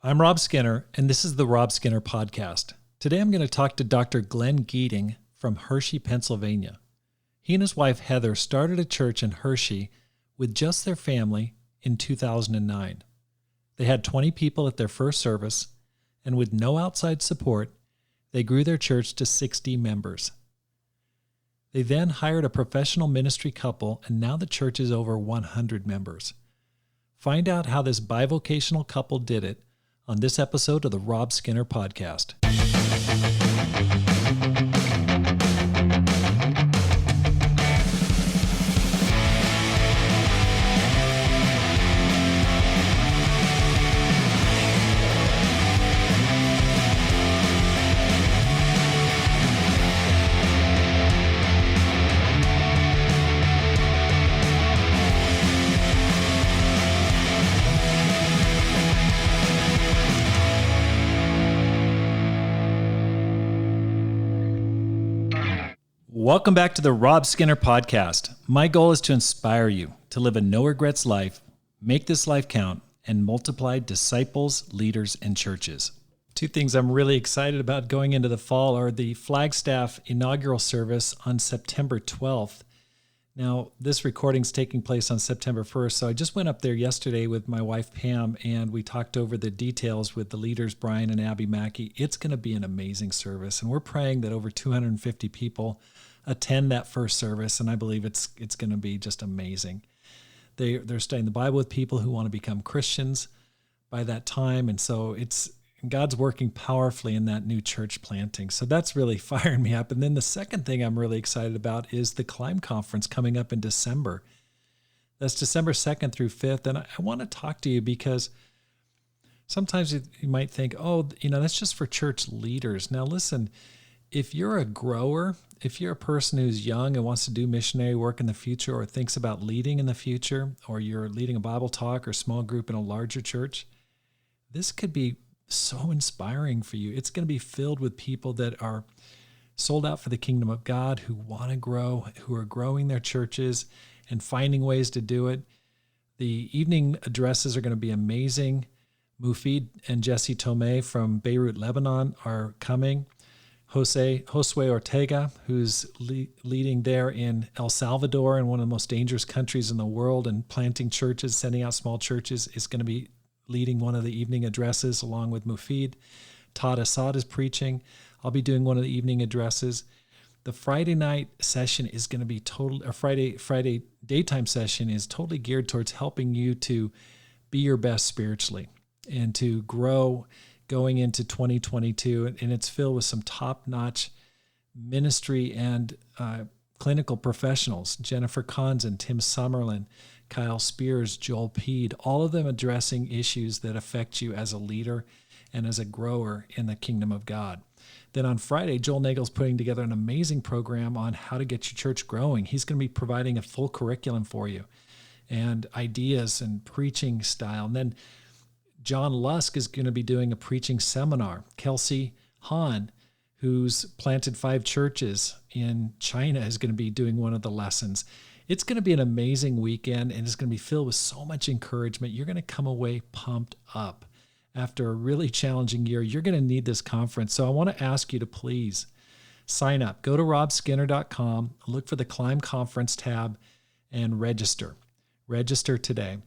I'm Rob Skinner, and this is the Rob Skinner Podcast. Today I'm going to talk to Dr. Glenn Geeting from Hershey, Pennsylvania. He and his wife Heather started a church in Hershey with just their family in 2009. They had 20 people at their first service, and with no outside support, they grew their church to 60 members. They then hired a professional ministry couple, and now the church is over 100 members. Find out how this bivocational couple did it on this episode of the Rob Skinner Podcast. Welcome back to the Rob Skinner Podcast. My goal is to inspire you to live a no-regrets life, make this life count, and multiply disciples, leaders, and churches. Two things I'm really excited about going into the fall are the Flagstaff inaugural service on September 12th. Now, this recording's taking place on September 1st, so I just went up there yesterday with my wife Pam, and we talked over the details with the leaders, Brian and Abby Mackey. It's going to be an amazing service, and we're praying that over 250 people attend that first service, and I believe it's going to be just amazing. They're studying the Bible with people who want to become Christians by that time, and so God's working powerfully in that new church planting. So that's really firing me up. And then the second thing I'm really excited about is the Climb Conference coming up in December. That's December 2nd through 5th, and I want to talk to you because sometimes you might think, that's just for church leaders. Now listen, if you're a grower, if you're a person who's young and wants to do missionary work in the future or thinks about leading in the future, or you're leading a Bible talk or small group in a larger church, this could be so inspiring for you. It's going to be filled with people that are sold out for the kingdom of God, who want to grow, who are growing their churches and finding ways to do it. The evening addresses are going to be amazing. Mufid and Jesse Tomei from Beirut, Lebanon are coming. Josue Ortega, who's leading there in El Salvador, in one of the most dangerous countries in the world, and planting churches, sending out small churches, is going to be leading one of the evening addresses along with Mufid. Todd Assad is preaching. I'll be doing one of the evening addresses. The Friday night session is going to be Friday daytime session is totally geared towards helping you to be your best spiritually and to grow going into 2022, and it's filled with some top-notch ministry and clinical professionals. Jennifer Conzen, Tim Summerlin, Kyle Spears, Joel Peed, all of them addressing issues that affect you as a leader and as a grower in the kingdom of God. Then on Friday, Joel Nagel's putting together an amazing program on how to get your church growing. He's going to be providing a full curriculum for you and ideas and preaching style. And then John Lusk is going to be doing a preaching seminar. Kelsey Hahn, who's planted 5 churches in China, is going to be doing one of the lessons. It's going to be an amazing weekend, and it's going to be filled with so much encouragement. You're going to come away pumped up. After a really challenging year, you're going to need this conference. So I want to ask you to please sign up. Go to robskinner.com, look for the Climb Conference tab, and register. Register today.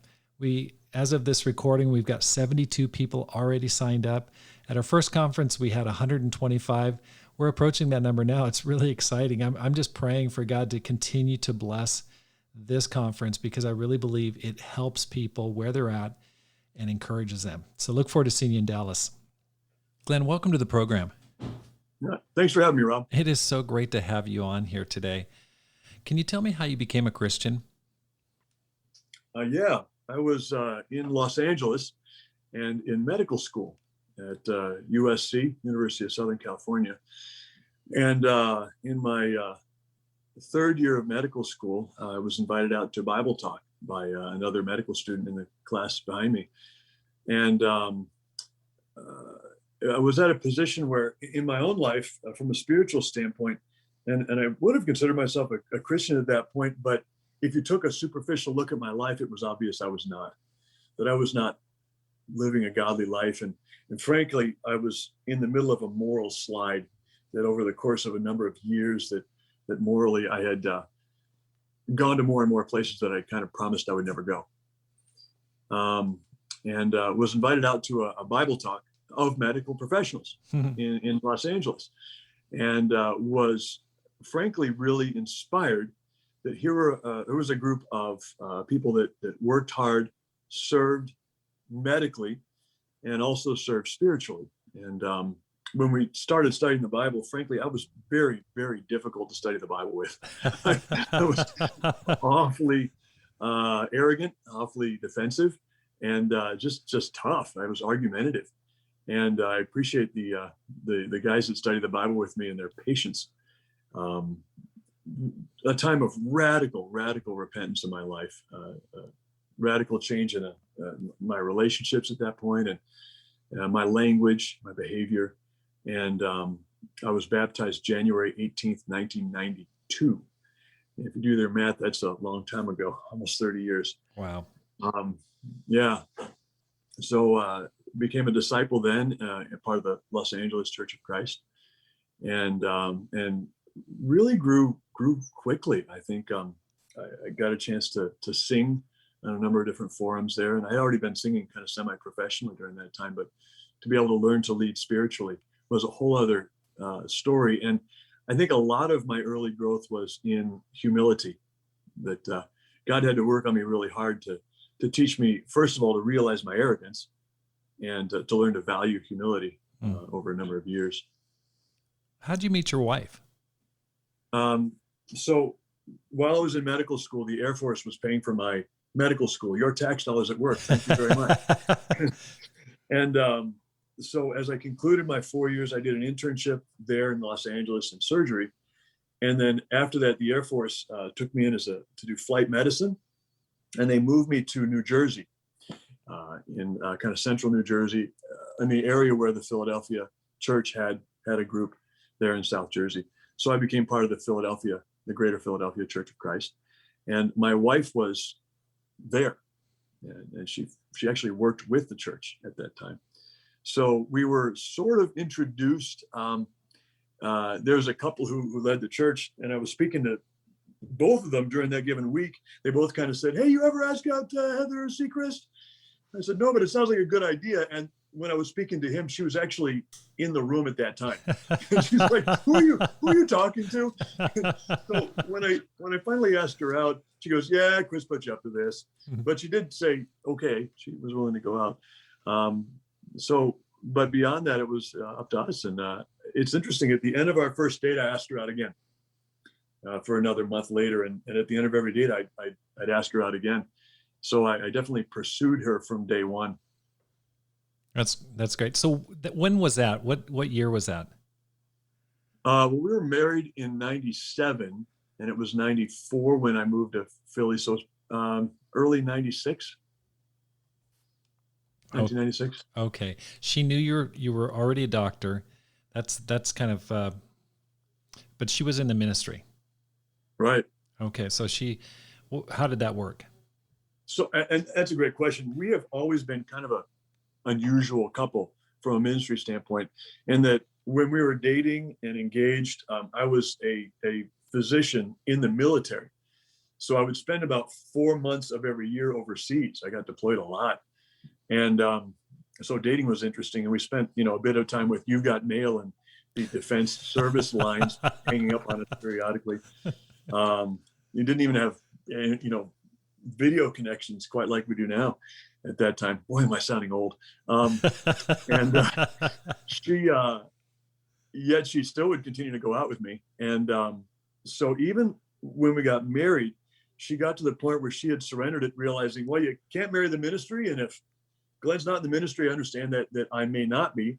As of this recording, we've got 72 people already signed up. At our first conference, we had 125. We're approaching that number now. It's really exciting. I'm just praying for God to continue to bless this conference because I really believe it helps people where they're at and encourages them. So look forward to seeing you in Dallas. Glenn, welcome to the program. Yeah, thanks for having me, Rob. It is so great to have you on here today. Can you tell me how you became a Christian? Yeah. I was in Los Angeles and in medical school at USC, University of Southern California. And in my third year of medical school, I was invited out to Bible talk by another medical student in the class behind me. And I was at a position where in my own life, from a spiritual standpoint, and I would have considered myself a Christian at that point, but if you took a superficial look at my life, it was obvious I was not, that I was not living a godly life. And frankly, I was in the middle of a moral slide that over the course of a number of years that morally I had gone to more and more places that I kind of promised I would never go. And was invited out to a Bible talk of medical professionals in Los Angeles, and was frankly really inspired that there was a group of people that worked hard, served medically, and also served spiritually. And when we started studying the Bible, frankly, I was very, very difficult to study the Bible with. I was awfully arrogant, awfully defensive, and just tough. I was argumentative, and I appreciate the guys that study the Bible with me and their patience. A time of radical repentance in my life, radical change in my relationships at that point, and my language, my behavior. And I was baptized January 18th, 1992. And if you do their math, that's a long time ago, almost 30 years. Wow. Yeah. So became a disciple then, part of the Los Angeles Church of Christ, and really grew quickly. I think I got a chance to sing on a number of different forums there, and I had already been singing kind of semi-professionally during that time, but to be able to learn to lead spiritually was a whole other story. And I think a lot of my early growth was in humility, that God had to work on me really hard to teach me, first of all, to realize my arrogance, and to learn to value humility over a number of years. How'd you meet your wife? So while I was in medical school, the Air Force was paying for my medical school. Your tax dollars at work. Thank you very much. And so as I concluded my 4 years, I did an internship there in Los Angeles in surgery. And then after that, the Air Force took me in to do flight medicine. And they moved me to New Jersey, in kind of central New Jersey, in the area where the Philadelphia church had a group there in South Jersey. So I became part of the Greater Philadelphia Church of Christ. And my wife was there, and she actually worked with the church at that time. So we were sort of introduced. There's a couple who led the church, and I was speaking to both of them during that given week. They both kind of said, "Hey, you ever ask out Heather Seacrest?" I said, "No, but it sounds like a good idea." And when I was speaking to him, she was actually in the room at that time. And she's like, who are you talking to? So when I finally asked her out, she goes, "Yeah, Chris put you up to this." But she did say, okay, she was willing to go out. But beyond that, it was up to us. And it's interesting, at the end of our first date, I asked her out again for another month later. And at the end of every date, I'd ask her out again. So I definitely pursued her from day one. That's great. So when was that? What year was that? Well, we were married in 97, and it was 94 when I moved to Philly. So early 96, 1996. Okay. She knew you were already a doctor. That's kind of, but she was in the ministry. Right. Okay. So how did that work? So, and that's a great question. We have always been kind of a unusual couple from a ministry standpoint, in that when we were dating and engaged, I was a physician in the military. So I would spend about 4 months of every year overseas. I got deployed a lot. And so dating was interesting. And we spent, a bit of time with You Got Mail and the defense service lines hanging up on it periodically. You didn't even have, video connections quite like we do now at that time. Boy, am I sounding old. And yet she still would continue to go out with me. And so even when we got married, she got to the point where she had surrendered it, realizing, well, you can't marry the ministry. And if Glenn's not in the ministry, I understand that I may not be,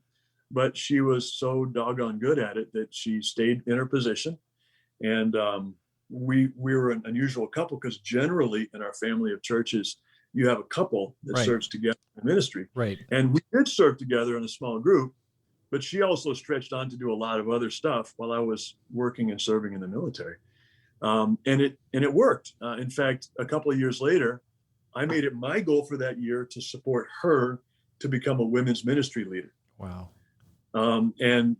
but she was so doggone good at it that she stayed in her position. And we were an unusual couple, because generally in our family of churches, you have a couple that Right. serves together in ministry. Right. And we did serve together in a small group, but she also stretched on to do a lot of other stuff while I was working and serving in the military. And it worked. In fact, a couple of years later, I made it my goal for that year to support her to become a women's ministry leader. Wow. And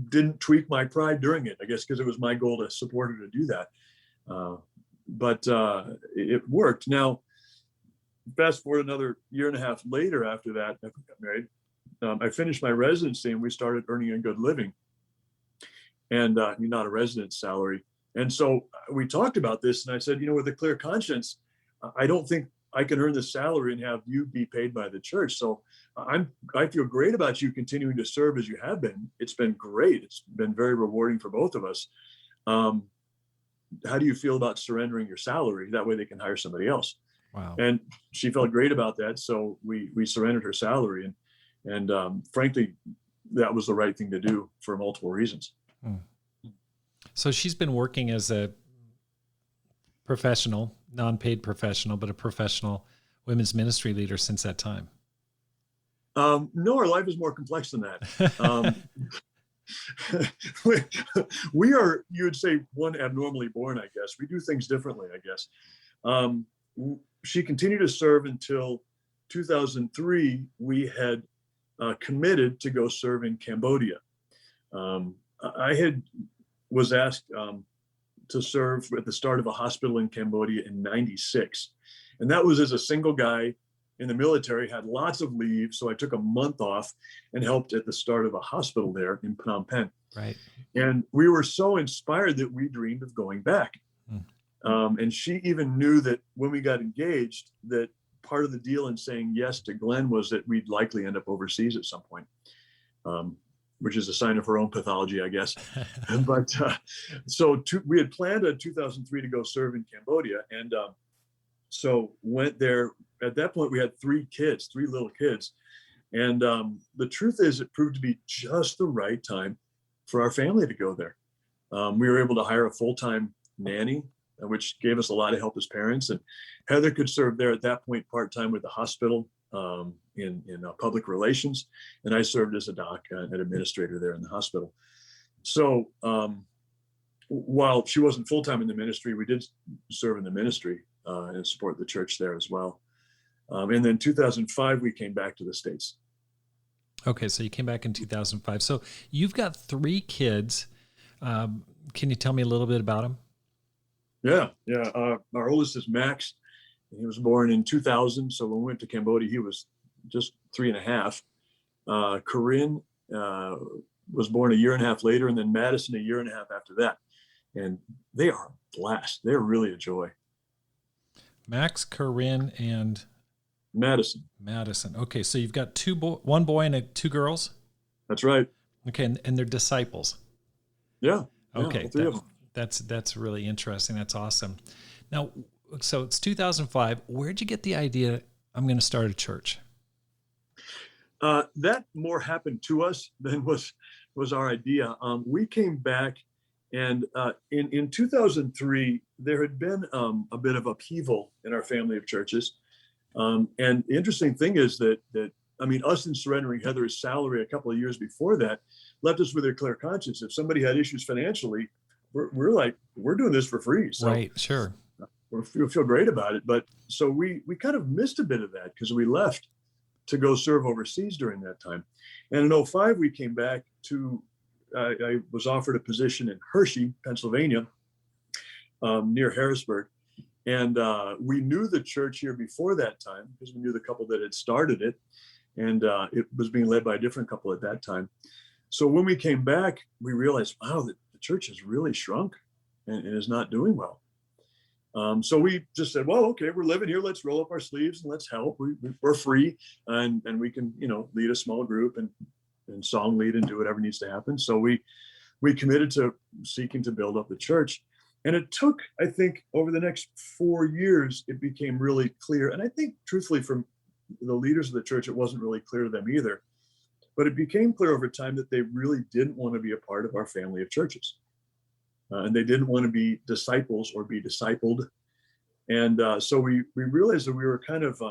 didn't tweak my pride during it, I guess, because it was my goal to support her to do that. But it worked. Now, fast forward another year and a half later after that, I got married. I finished my residency and we started earning a good living, and not a residence salary. And so we talked about this, and I said, with a clear conscience, I don't think I can earn the salary and have you be paid by the church. So I feel great about you continuing to serve as you have been. It's been great. It's been very rewarding for both of us. How do you feel about surrendering your salary? That way they can hire somebody else. Wow. And she felt great about that. So we surrendered her salary. And frankly, that was the right thing to do for multiple reasons. Hmm. So she's been working as a professional, non-paid professional, but a professional women's ministry leader since that time. No, our life is more complex than that. We are, you would say, one abnormally born, I guess. We do things differently, I guess. She continued to serve until 2003. We had committed to go serve in Cambodia. I was asked to serve at the start of a hospital in Cambodia in '96. And that was as a single guy in the military, had lots of leave. So I took a month off and helped at the start of a hospital there in Phnom Penh. Right. And we were so inspired that we dreamed of going back. And she even knew that when we got engaged, that part of the deal in saying yes to Glenn was that we'd likely end up overseas at some point, which is a sign of her own pathology, I guess. But we had planned in 2003 to go serve in Cambodia. And so went there. At that point, we had three little kids. And the truth is, it proved to be just the right time for our family to go there. We were able to hire a full-time nanny, which gave us a lot of help as parents. And Heather could serve there at that point part-time with the hospital in public relations. And I served as a doc and administrator there in the hospital. So while she wasn't full-time in the ministry, we did serve in the ministry and support the church there as well. And then 2005, we came back to the States. Okay, so you came back in 2005. So you've got three kids. Can you tell me a little bit about them? Yeah. Our oldest is Max, and he was born in 2000. So when we went to Cambodia, he was just 3.5. Corinne was born a year and a half later, and then Madison a year and a half after that. And they are a blast. They're really a joy. Max, Corinne, and Madison. Okay, so you've got one boy and two girls? That's right. Okay, and they're disciples. Yeah. Okay, three of them. That's really interesting. That's awesome. Now, so it's 2005. Where'd you get the idea, I'm going to start a church? That more happened to us than was our idea. We came back, and in 2003, there had been a bit of upheaval in our family of churches. And the interesting thing is that us in surrendering Heather's salary a couple of years before that left us with a clear conscience. If somebody had issues financially, we're like, we're doing this for free. So right, sure. We feel great about it. But so we kind of missed a bit of that because we left to go serve overseas during that time. And in 2005, we came back to, I was offered a position in Hershey, Pennsylvania, near Harrisburg. And we knew the church here before that time because we knew the couple that had started it. And it was being led by a different couple at that time. So when we came back, we realized, wow, the church has really shrunk and is not doing well. So we just said, well, okay, we're living here. Let's roll up our sleeves and let's help. We're free and we can, lead a small group and song lead and do whatever needs to happen. So we committed to seeking to build up the church. And it took, I think, over the next 4 years, it became really clear. And I think, truthfully, from the leaders of the church, it wasn't really clear to them either. But it became clear over time that they really didn't want to be a part of our family of churches. And they didn't want to be disciples or be discipled. And so we realized that we were kind of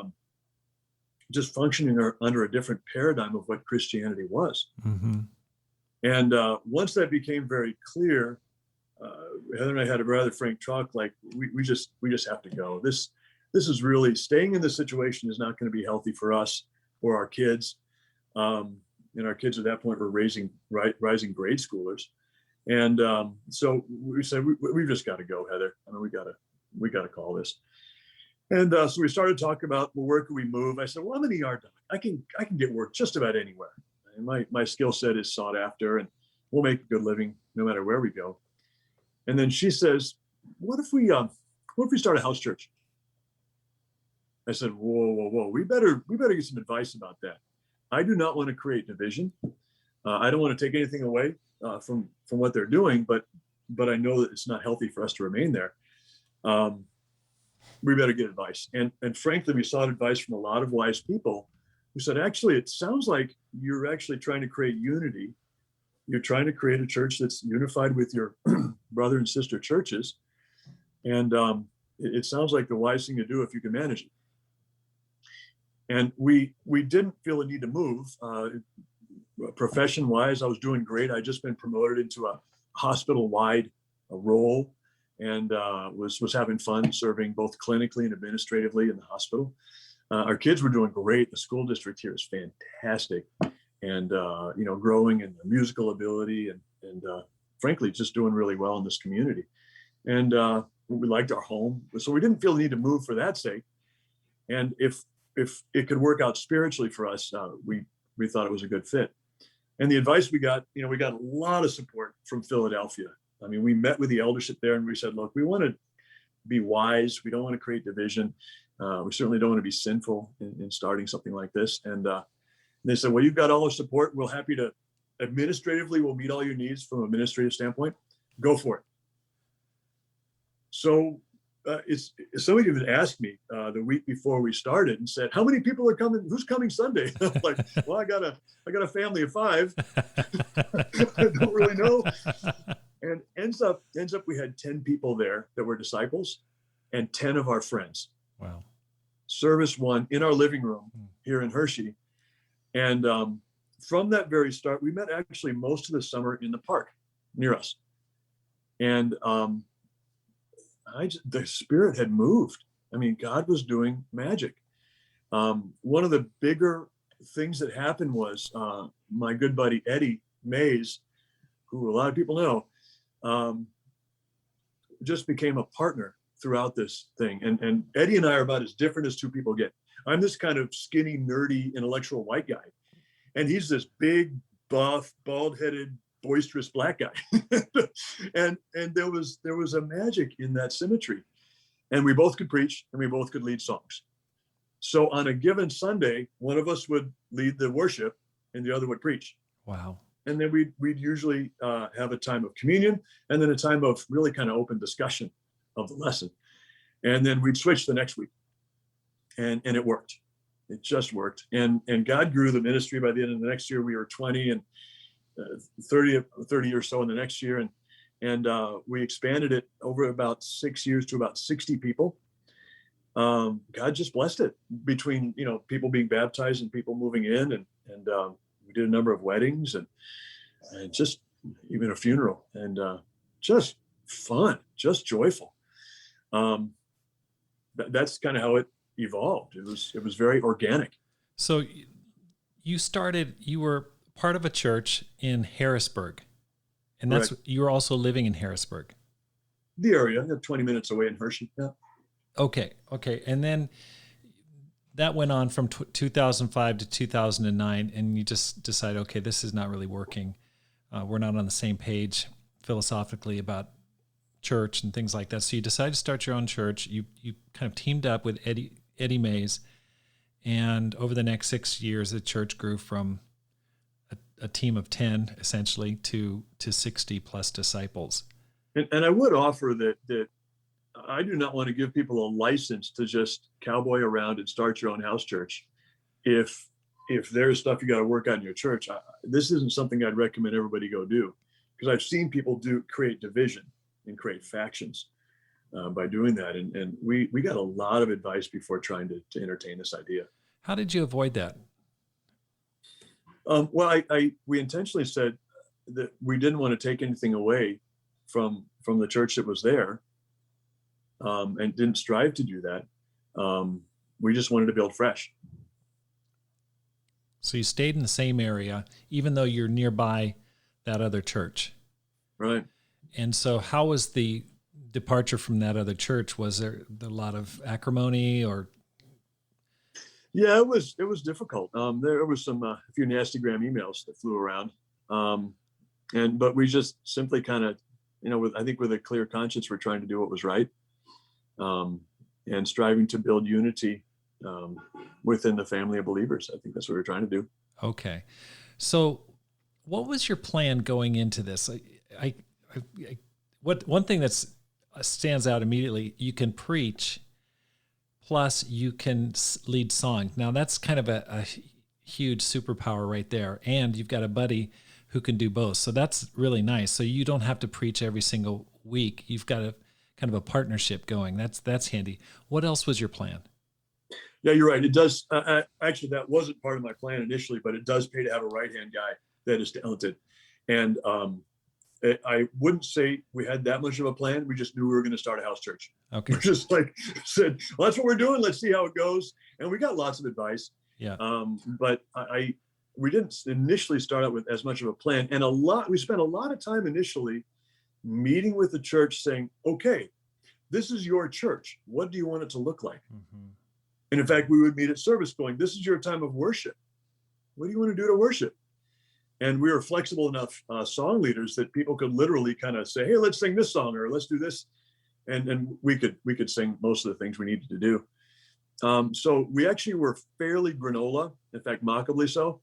just functioning under a different paradigm of what Christianity was. Mm-hmm. And once that became very clear, Heather and I had a rather frank talk, like we just have to go. This this is really staying in this situation is not going to be healthy for us or our kids. And our kids at that point were rising grade schoolers. And so we said, we've just got to go, Heather. I mean, we got to call this. And so we started talking about, well, where can we move? I said, well, I'm an ER doc. I can get work just about anywhere. And my skill set is sought after, and we'll make a good living no matter where we go. And then she says, what if we start a house church? I said, whoa. We better get some advice about that. I do not want to create division. I don't want to take anything away from what they're doing, but I know that it's not healthy for us to remain there. We better get advice. And frankly, we sought advice from a lot of wise people who said, actually, it sounds like you're actually trying to create unity. You're trying to create a church that's unified with your brother and sister churches. And it sounds like the wise thing to do if you can manage it. And we didn't feel a need to move. Profession-wise, I was doing great. I'd just been promoted into a hospital-wide role, and was having fun serving both clinically and administratively in the hospital. Our kids were doing great. The school district here is fantastic, and growing in the musical ability, and frankly, just doing really well in this community. And we liked our home, so we didn't feel the need to move for that sake. And if it could work out spiritually for us, we thought it was a good fit. And the advice we got a lot of support from Philadelphia. I mean, we met with the eldership there and we said, look, we want to be wise. We don't want to create division. We certainly don't want to be sinful in starting something like this. And they said, well, you've got all our support. We're happy to administratively, we'll meet all your needs from an administrative standpoint. Go for it. So somebody even asked me the week before we started and said, how many people are coming? Who's coming Sunday? I'm like, well, I got a family of 5. I don't really know. And ends up we had 10 people there that were disciples and 10 of our friends. Wow. Service 1 in our living room here in Hershey. And from that very start, we met actually most of the summer in the park near us. And the Spirit had moved. I mean, God was doing magic. One of the bigger things that happened was my good buddy Eddie Mays, who a lot of people know, just became a partner throughout this thing. And Eddie and I are about as different as 2 people get. I'm this kind of skinny, nerdy, intellectual white guy. And he's this big, buff, bald-headed, boisterous black guy. and there was a magic in that symmetry. And we both could preach and we both could lead songs. So on a given Sunday, one of us would lead the worship and the other would preach. Wow. And then we'd usually have a time of communion and then a time of really kind of open discussion of the lesson. And then we'd switch the next week. And it worked. It just worked. And God grew the ministry. By the end of the next year, we were 20 and 30 or so in the next year. And we expanded it over about 6 years to about 60 people. God just blessed it between, people being baptized and people moving in. And we did a number of weddings and just even a funeral, and just fun, just joyful. That's kind of how it evolved. It was very organic. So you were part of a church in Harrisburg, and that's Correct. You were also living in Harrisburg. The area, 20 minutes away in Hershey. Yeah. Okay. And then that went on from 2005 to 2009, and you just decided, okay, this is not really working. We're not on the same page philosophically about church and things like that. So you decided to start your own church. You kind of teamed up with Eddie Mays, and over the next 6 years, the church grew from a team of 10 essentially to 60 plus disciples. And I would offer that I do not want to give people a license to just cowboy around and start your own house church. If there's stuff you got to work on in your church, this isn't something I'd recommend everybody go do, because I've seen people create division and create factions by doing that. And we got a lot of advice before trying to entertain this idea. How did you avoid that? Well, we intentionally said that we didn't want to take anything away from the church that was there, and didn't strive to do that. We just wanted to build fresh. So you stayed in the same area, even though you're nearby that other church. Right. And so how was the departure from that other church? Was there a lot of acrimony or? Yeah, it was difficult. There was a few nasty gram emails that flew around. But we just simply kind of, I think with a clear conscience, we're trying to do what was right, and striving to build unity within the family of believers. I think that's what we're trying to do. Okay. So what was your plan going into this? One thing that stands out immediately, you can preach, plus you can lead song. Now that's kind of a huge superpower right there. And you've got a buddy who can do both. So that's really nice. So you don't have to preach every single week. You've got a kind of a partnership going. That's handy. What else was your plan? Yeah, you're right. It does. Actually, that wasn't part of my plan initially, but it does pay to have a right-hand guy that is talented. And I wouldn't say we had that much of a plan. We just knew we were going to start a house church. Okay. We just said, well, that's what we're doing. Let's see how it goes. And we got lots of advice. Yeah. But we didn't initially start out with as much of a plan. And we spent a lot of time initially meeting with the church saying, okay, this is your church. What do you want it to look like? Mm-hmm. And in fact, we would meet at service going, this is your time of worship. What do you want to do to worship? And we were flexible enough song leaders that people could literally kind of say, hey, let's sing this song or let's do this. And we could sing most of the things we needed to do. So we actually were fairly granola, in fact, mockably so,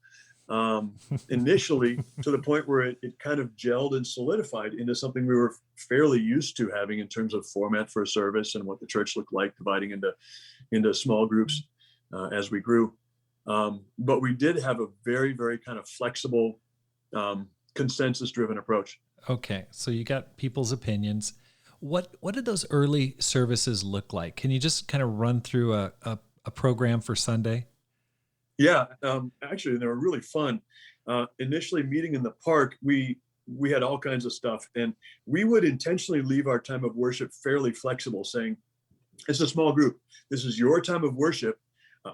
initially to the point where it kind of gelled and solidified into something we were fairly used to having in terms of format for a service and what the church looked like, dividing into small groups as we grew. But we did have a very, very kind of flexible, consensus-driven approach. Okay, so you got people's opinions. What did those early services look like? Can you just kind of run through a program for Sunday? Yeah, actually, they were really fun. Initially, meeting in the park, we had all kinds of stuff, and we would intentionally leave our time of worship fairly flexible, saying, it's a small group. This is your time of worship.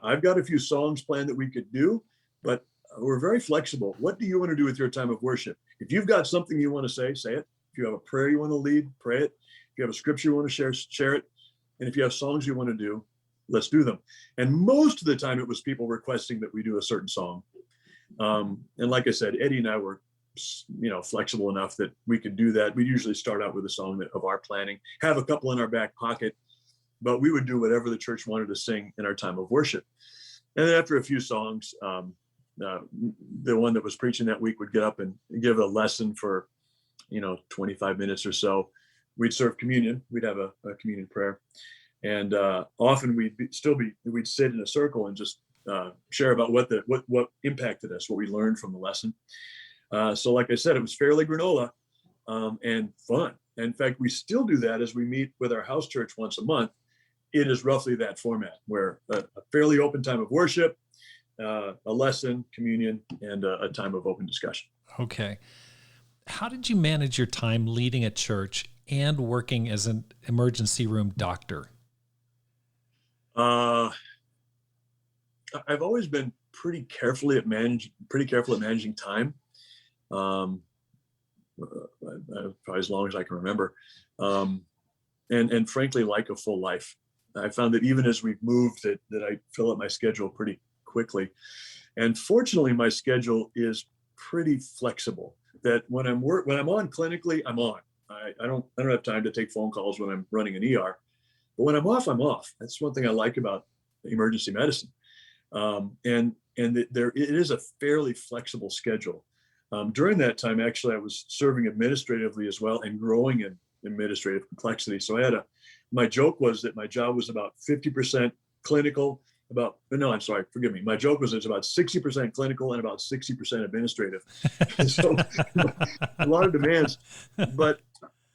I've got a few songs planned that we could do, but we're very flexible. What do you want to do with your time of worship? If you've got something you want to say it. If you have a prayer you want to lead, pray it. If you have a scripture you want to share it. And if you have songs you want to do, let's do them. And most of the time it was people requesting that we do a certain song. And like I said, Eddie and I were, flexible enough that we could do that. We usually start out with a song of our planning, have a couple in our back pocket, but we would do whatever the church wanted to sing in our time of worship. And then after a few songs, the one that was preaching that week would get up and give a lesson for, 25 minutes or so. We'd serve communion. We'd have a communion prayer. And often we'd sit in a circle and just share about what impacted us, what we learned from the lesson. So like I said, it was fairly granola and fun. In fact, we still do that as we meet with our house church once a month. It is roughly that format where a fairly open time of worship, a lesson, communion, and a time of open discussion. Okay. How did you manage your time leading a church and working as an emergency room doctor? I've always been pretty careful at managing time. Probably as long as I can remember. And frankly, like a full life. I found that even as we've moved that I fill up my schedule pretty quickly. And fortunately, my schedule is pretty flexible, that when I'm on clinically, I'm on. I don't have time to take phone calls when I'm running an ER, but when I'm off. That's one thing I like about emergency medicine. It is a fairly flexible schedule. During that time, actually, I was serving administratively as well and growing in administrative complexity. So my joke was that my job was about 50% clinical, my joke was it's about 60% clinical and about 60% administrative. So a lot of demands, but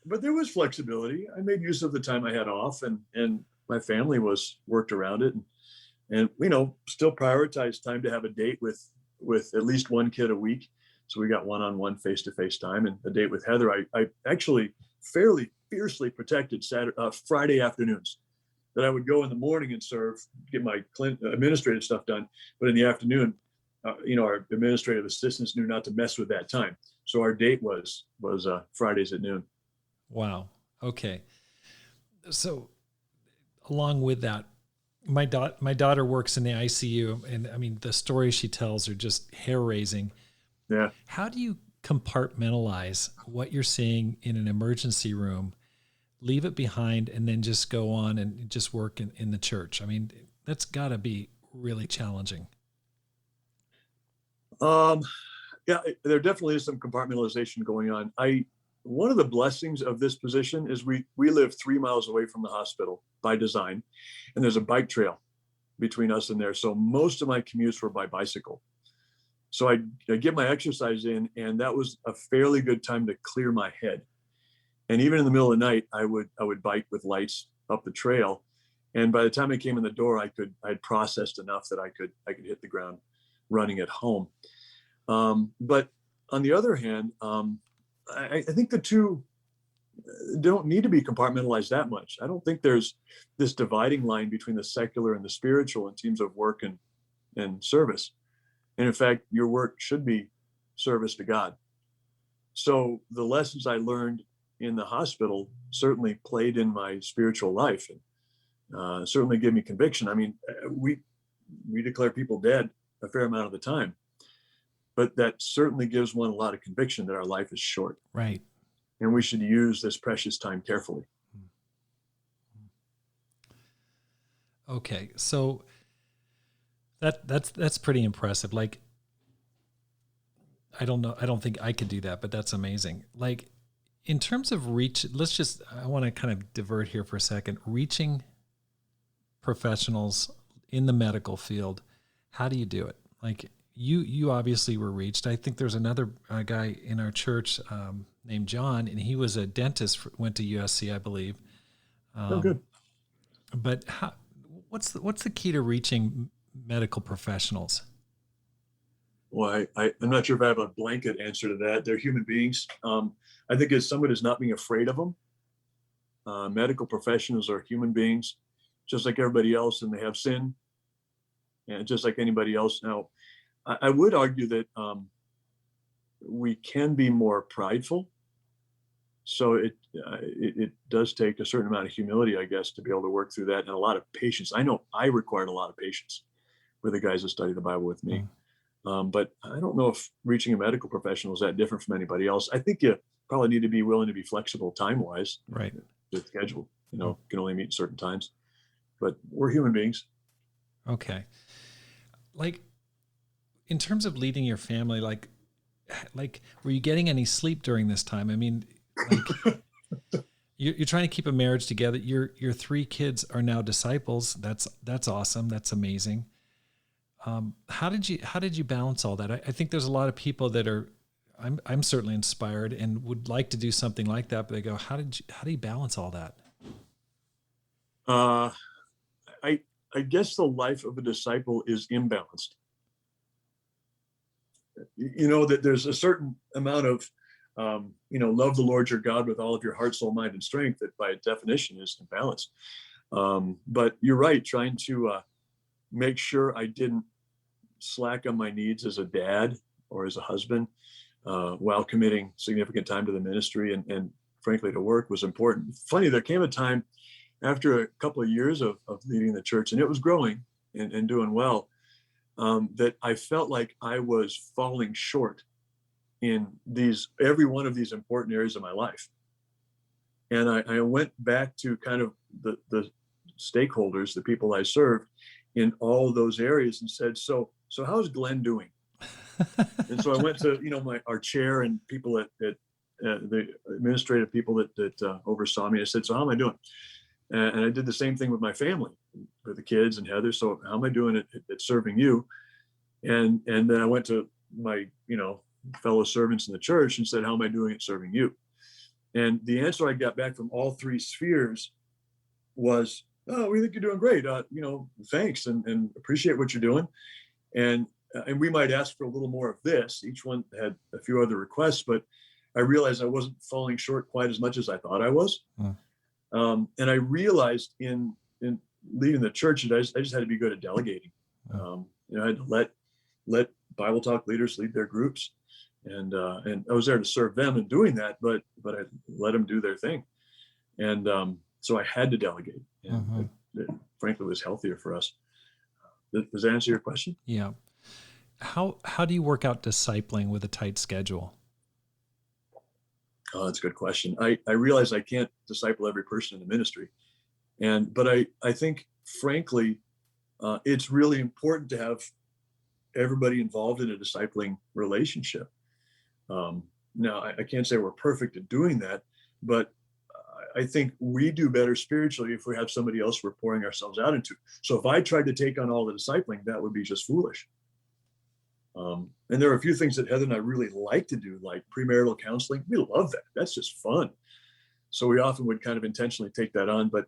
there was flexibility. I made use of the time I had off, and my family worked around it, and still prioritized time to have a date with at least one kid a week. So we got one-on-one face-to-face time, and a date with Heather. I actually fairly fiercely protected Friday afternoons. that I would go in the morning and serve, get my administrative stuff done. But in the afternoon, our administrative assistants knew not to mess with that time. So our date was Fridays at noon. Wow. Okay. So along with that, my daughter works in the ICU, and I mean, the stories she tells are just hair raising. Yeah. How do you compartmentalize what you're seeing in an emergency room, leave it behind, and then just go on and just work in the church? I mean, that's got to be really challenging. Yeah, there definitely is some compartmentalization going on. One of the blessings of this position is we live 3 miles away from the hospital by design, and there's a bike trail between us and there. So most of my commutes were by bicycle. So I get my exercise in, and that was a fairly good time to clear my head. And even in the middle of the night, I would bike with lights up the trail. And by the time I came in the door, I'd processed enough that I could hit the ground running at home. But on the other hand, I think the two don't need to be compartmentalized that much. I don't think there's this dividing line between the secular and the spiritual in terms of work and service. And in fact, your work should be service to God. So the lessons I learned in the hospital certainly played in my spiritual life, and certainly gave me conviction. I mean, we declare people dead a fair amount of the time, but that certainly gives one a lot of conviction that our life is short. Right. And we should use this precious time carefully. Okay. So that's pretty impressive. Like, I don't know. I don't think I could do that, but that's amazing. Like, in terms of reach, I want to kind of divert here for a second. Reaching professionals in the medical field, how do you do it? Like, you obviously were reached. I think there's another guy in our church named John, and he was a dentist, went to USC, I believe. Good. But what's the key to reaching medical professionals? Well, I'm not sure if I have a blanket answer to that. They're human beings. I think as somebody is not being afraid of them. Medical professionals are human beings, just like everybody else, and they have sin, and just like anybody else. Now, I would argue that we can be more prideful. So it does take a certain amount of humility, I guess, to be able to work through that, and a lot of patience. I know I required a lot of patience with the guys that study the Bible with me. But I don't know if reaching a medical professional is that different from anybody else. I think you probably need to be willing to be flexible time-wise. Right. The schedule, can only meet certain times. But we're human beings. Okay. Like, in terms of leading your family, like were you getting any sleep during this time? I mean, like, you're trying to keep a marriage together. Your 3 kids are now disciples. That's awesome. That's amazing. How did you balance all that? I think there's a lot of people that are, I'm certainly inspired and would like to do something like that, but they go, how do you balance all that? I guess the life of a disciple is imbalanced. That there's a certain amount of, love the Lord your God with all of your heart, soul, mind, and strength, that by definition is imbalanced. But you're right, trying to make sure I didn't slack on my needs as a dad or as a husband while committing significant time to the ministry and frankly to work was important. Funny, there came a time after a couple of years of leading the church, and it was growing and doing well, that I felt like I was falling short in every one of these important areas of my life. And I went back to kind of the stakeholders, the people I served in all those areas, and said, so how's Glenn doing? And so I went to, our chair and people at the administrative people that oversaw me. I said, so how am I doing? And I did the same thing with my family, with the kids and Heather. So how am I doing at serving you? And then I went to my, fellow servants in the church and said, how am I doing at serving you? And the answer I got back from all 3 spheres was, oh, we think you're doing great. Thanks and appreciate what you're doing. And we might ask for a little more of this. Each one had a few other requests, but I realized I wasn't falling short quite as much as I thought I was. And I realized in in leading the church, I just had to be good at delegating. I had to let Bible Talk leaders lead their groups, and I was there to serve them in doing that, but I let them do their thing, and so I had to delegate, and it frankly was healthier for us. Does that answer your question? Yeah. How do you work out discipling with a tight schedule? Oh, that's a good question. I realize I can't disciple every person in the ministry, but I think frankly, it's really important to have everybody involved in a discipling relationship. Now, I can't say we're perfect at doing that, but I think we do better spiritually if we have somebody else we're pouring ourselves out into. So if I tried to take on all the discipling, that would be just foolish. And there are a few things that Heather and I really like to do, like premarital counseling. We love that. That's just fun. So we often would kind of intentionally take that on, but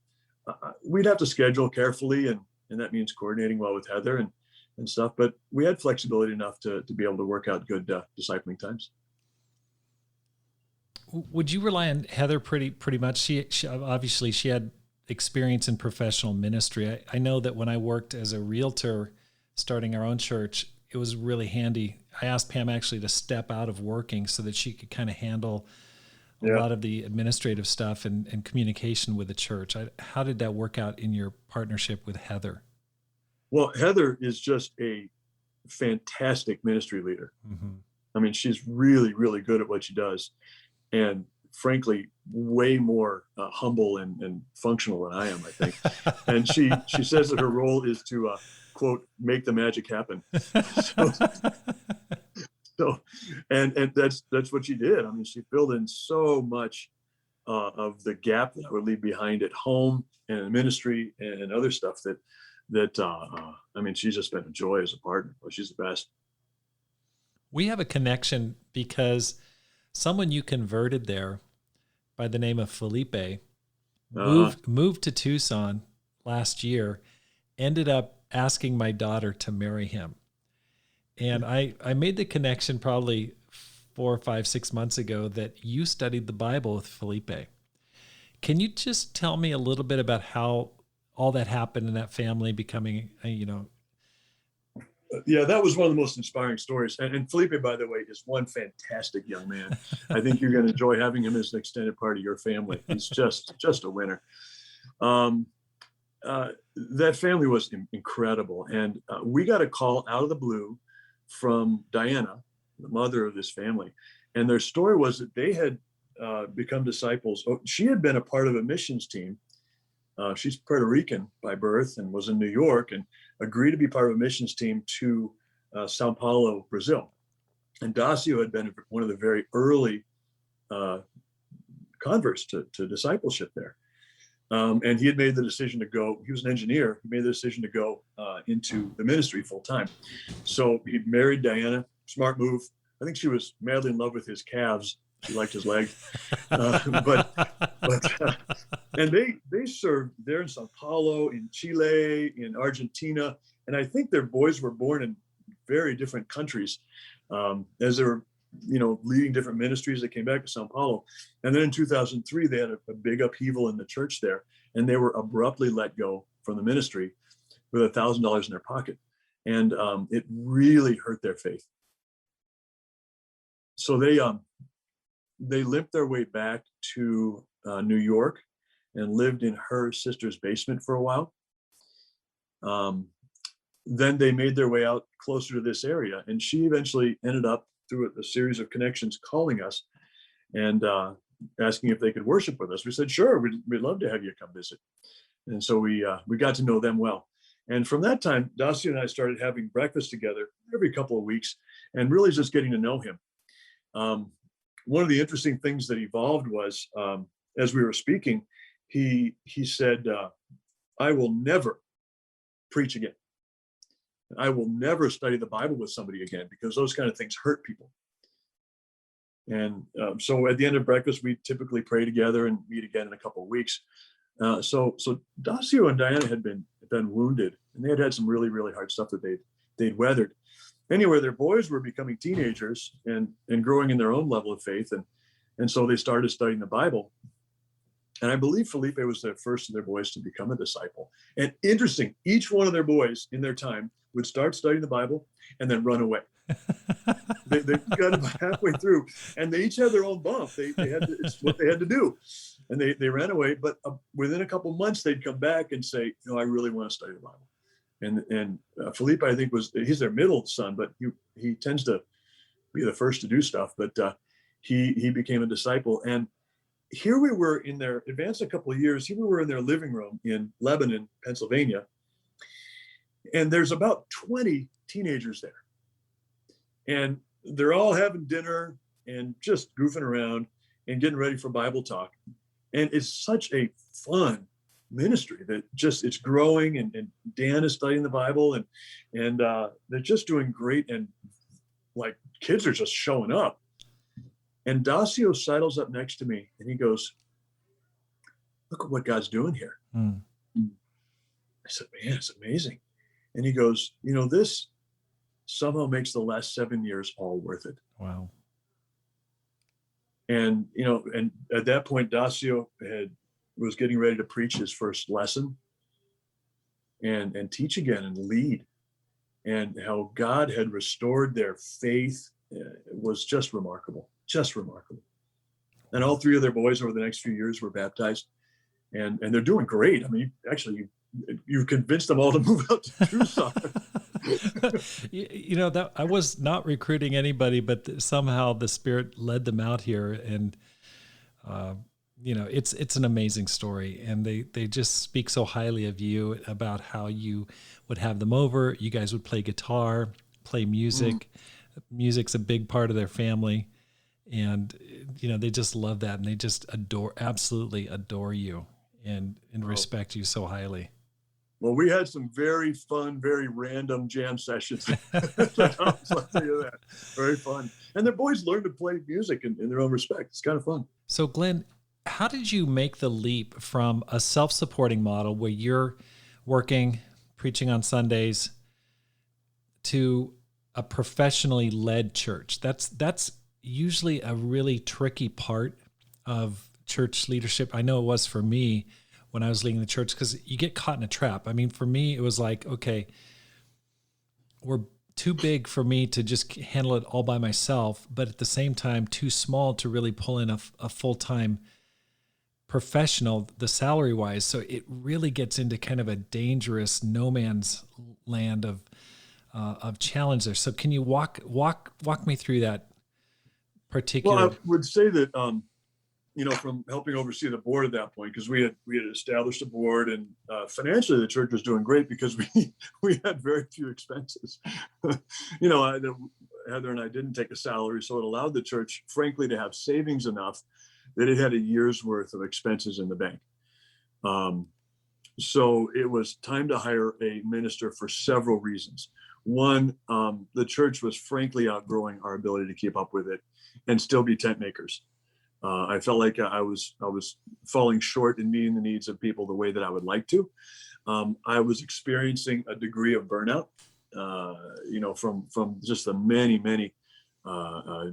we'd have to schedule carefully, and that means coordinating well with Heather and stuff. But we had flexibility enough to be able to work out good discipling times. Would you rely on Heather pretty much? She obviously she had experience in professional ministry. I know that when I worked as a realtor starting our own church, it was really handy. I asked Pam actually to step out of working so that she could kind of handle a lot of the administrative stuff and communication with the church. How did that work out in your partnership with Heather? Well, Heather is just a fantastic ministry leader. I mean, she's really, really good at what she does. And frankly, way more humble and functional than I am, I think. And she says that her role is to, quote, make the magic happen. So and that's what she did. I mean, she filled in so much of the gap that I would leave behind at home and in ministry and other stuff that I mean, she's just been a joy as a partner. Well, she's the best. We have a connection because someone you converted there by the name of Felipe moved to Tucson last year, ended up asking my daughter to marry him. And I made the connection probably 4, 5, 6 months ago that you studied the Bible with Felipe. Can you just tell me a little bit about how all that happened in that family becoming, Yeah, that was one of the most inspiring stories. And Felipe, by the way, is one fantastic young man. I think you're going to enjoy having him as an extended part of your family. He's just a winner. That family was incredible. And we got a call out of the blue from Diana, the mother of this family. And their story was that they had become disciples. She had been a part of a missions team. She's Puerto Rican by birth and was in New York and agreed to be part of a missions team to Sao Paulo, Brazil. And Dacio had been one of the very early converts to discipleship there. And he had made the decision to go, he was an engineer, he made the decision to go into the ministry full time. So he married Diana, smart move. I think she was madly in love with his calves. She liked his legs. And they served there in Sao Paulo, in Chile, in Argentina. And I think their boys were born in very different countries as they were, leading different ministries. They came back to Sao Paulo. And then in 2003, they had a big upheaval in the church there. And they were abruptly let go from the ministry with $1,000 in their pocket. And it really hurt their faith. So they limped their way back to New York and lived in her sister's basement for a while. Then they made their way out closer to this area. And she eventually ended up, through a series of connections, calling us and asking if they could worship with us. We said, sure, we'd love to have you come visit. And so we got to know them well. And from that time, Dacio and I started having breakfast together every couple of weeks and really just getting to know him. One of the interesting things that evolved was, as we were speaking, he said, I will never preach again. I will never study the Bible with somebody again because those kind of things hurt people. And so at the end of breakfast, we typically pray together and meet again in a couple of weeks. So Dacio and Diana had been wounded, and they had some really, really hard stuff that they'd weathered. Anyway, their boys were becoming teenagers and growing in their own level of faith. And so they started studying the Bible. And I believe Felipe was the first of their boys to become a disciple. And interesting, each one of their boys in their time would start studying the Bible and then run away. They got about halfway through, and they each had their own bump. They had to, it's what they had to do, and they ran away. But within a couple months, they'd come back and say, I really want to study the Bible. And Felipe, I think, he's their middle son, but he tends to be the first to do stuff. But he became a disciple, and here we were in their advanced a couple of years. Here we were in their living room in Lebanon, Pennsylvania, and there's about 20 teenagers there, and they're all having dinner and just goofing around and getting ready for Bible talk. And it's such a fun ministry that just, it's growing, and Dan is studying the Bible, and they're just doing great. And like, kids are just showing up. And Dacio sidles up next to me and he goes, "Look at what God's doing here." I said, "Man, it's amazing." And he goes, "This somehow makes the last 7 years all worth it." Wow. And, and at that point, Dacio was getting ready to preach his first lesson and teach again and lead, and how God had restored their faith was just remarkable. And all three of their boys over the next few years were baptized, and they're doing great. I mean, actually, you've convinced them all to move out to Tucson. That I was not recruiting anybody, but somehow the Spirit led them out here, and it's an amazing story, and they just speak so highly of you, about how you would have them over. You guys would play guitar, play music. Music's a big part of their family, and they just love that, and they just absolutely adore you and respect you so highly. Well, we had some very fun, very random jam sessions. I'll tell you that. Very fun. And their boys learn to play music in their own respect. It's kind of fun. So, Glenn, how did you make the leap from a self-supporting model where you're working, preaching on Sundays, to a professionally led church? That's usually a really tricky part of church leadership. I know it was for me when I was leading the church, because you get caught in a trap. I mean, for me, it was like, okay, we're too big for me to just handle it all by myself, but at the same time, too small to really pull in a full-time professional, the salary wise. So it really gets into kind of a dangerous no man's land of challenge there. So can you walk me through that particular? Well, I would say that, from helping oversee the board at that point, because we had established a board, and financially the church was doing great because we had very few expenses. Heather and I didn't take a salary, so it allowed the church, frankly, to have savings enough that it had a year's worth of expenses in the bank. So it was time to hire a minister for several reasons. One, the church was frankly outgrowing our ability to keep up with it and still be tent makers. I felt like I was falling short in meeting the needs of people the way that I would like to. I was experiencing a degree of burnout, from just the many